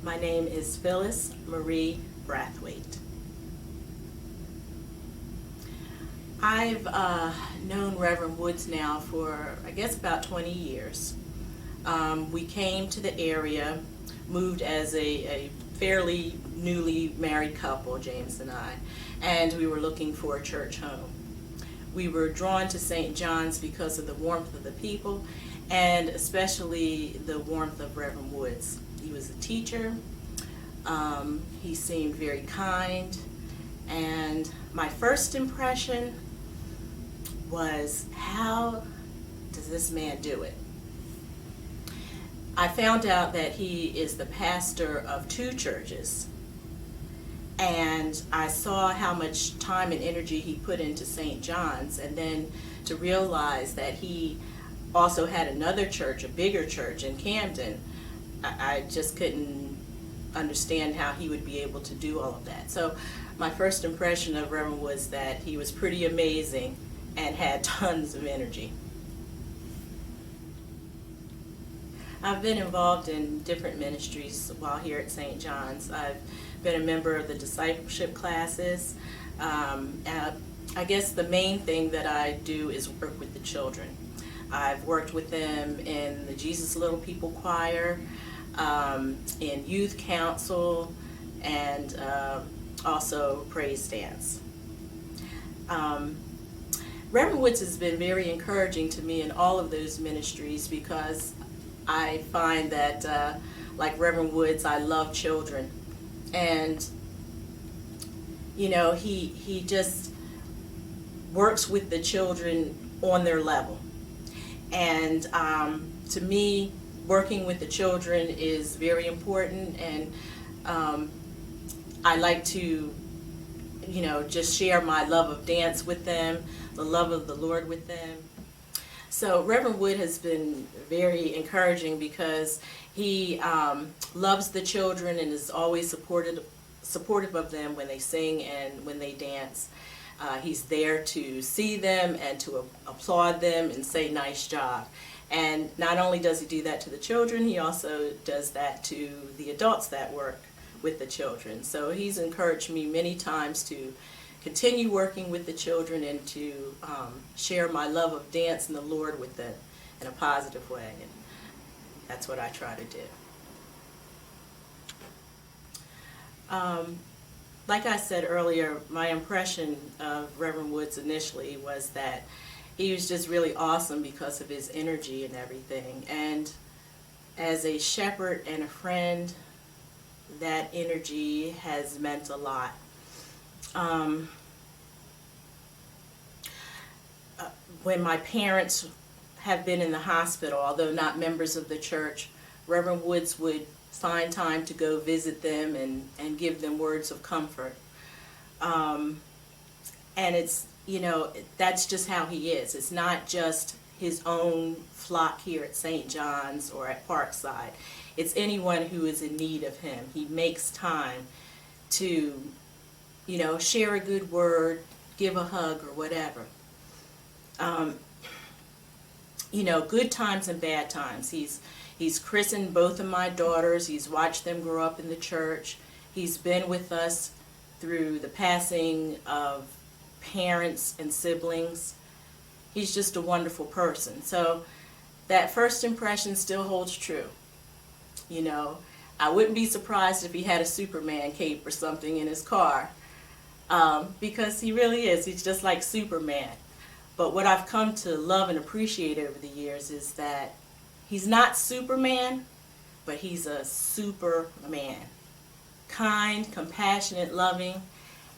My name is Phyllis Marie Brathwaite. I've known Reverend Woods now for, I guess, about 20 years. We came to the area, moved as a fairly newly married couple, James and I, and we were looking for a church home. We were drawn to St. John's because of the warmth of the people and especially the warmth of Reverend Woods. He was a teacher. He seemed very kind, and my first impression was, how does this man do it? I found out that he is the pastor of 2 churches, and I saw how much time and energy he put into St. John's, and then to realize that he also had another church, a bigger church in Camden. I just couldn't understand how he would be able to do all of that. So my first impression of Reverend was that he was pretty amazing and had tons of energy. I've been involved in different ministries while here at St. John's. I've been a member of the discipleship classes. I guess the main thing that I do is work with the children. I've worked with them in the Jesus Little People Choir, in youth council, and also praise dance. Reverend Woods has been very encouraging to me in all of those ministries because I find that, like Reverend Woods, I love children. And, you know, he just works with the children on their level. And to me, working with the children is very important, and I like to, you know, just share my love of dance with them, the love of the Lord with them. So Reverend Wood has been very encouraging because he loves the children and is always supportive of them when they sing and when they dance. He's there to see them and to applaud them and say nice job. And not only does he do that to the children, he also does that to the adults that work with the children. So he's encouraged me many times to continue working with the children and to share my love of dance and the Lord with them in a positive way. And that's what I try to do. Like I said earlier, my impression of Reverend Woods initially was that he was just really awesome because of his energy and everything. And as a shepherd and a friend, that energy has meant a lot. When my parents have been in the hospital, although not members of the church, Reverend Woods would find time to go visit them and give them words of comfort. And it's, you know, that's just how he is. It's not just his own flock here at St. John's or at Parkside. It's anyone who is in need of him. He makes time to, you know, share a good word, give a hug or whatever. You know, good times and bad times. He's christened both of my daughters. He's watched them grow up in the church. He's been with us through the passing of parents and siblings. He's just a wonderful person. So that first impression still holds true. You know, I wouldn't be surprised if he had a Superman cape or something in his car, because he really is. He's just like Superman. But what I've come to love and appreciate over the years is that he's not Superman, but he's a superman. Kind, compassionate, loving.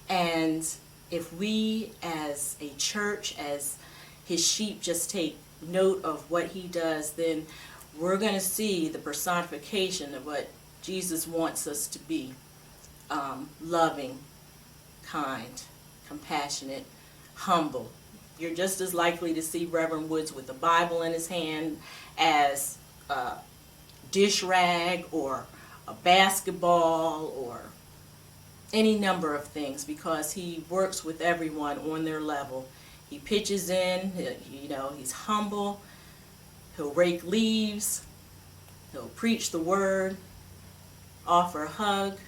And if we as a church, as his sheep, just take note of what he does, then we're going to see the personification of what Jesus wants us to be. Loving, kind, compassionate, humble. You're just as likely to see Reverend Woods with a Bible in his hand as a dish rag or a basketball or any number of things, because he works with everyone on their level. He pitches in, you know, he's humble, he'll rake leaves, he'll preach the word, offer a hug.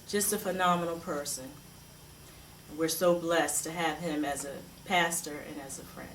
Just a phenomenal person. We're so blessed to have him as a pastor and as a friend.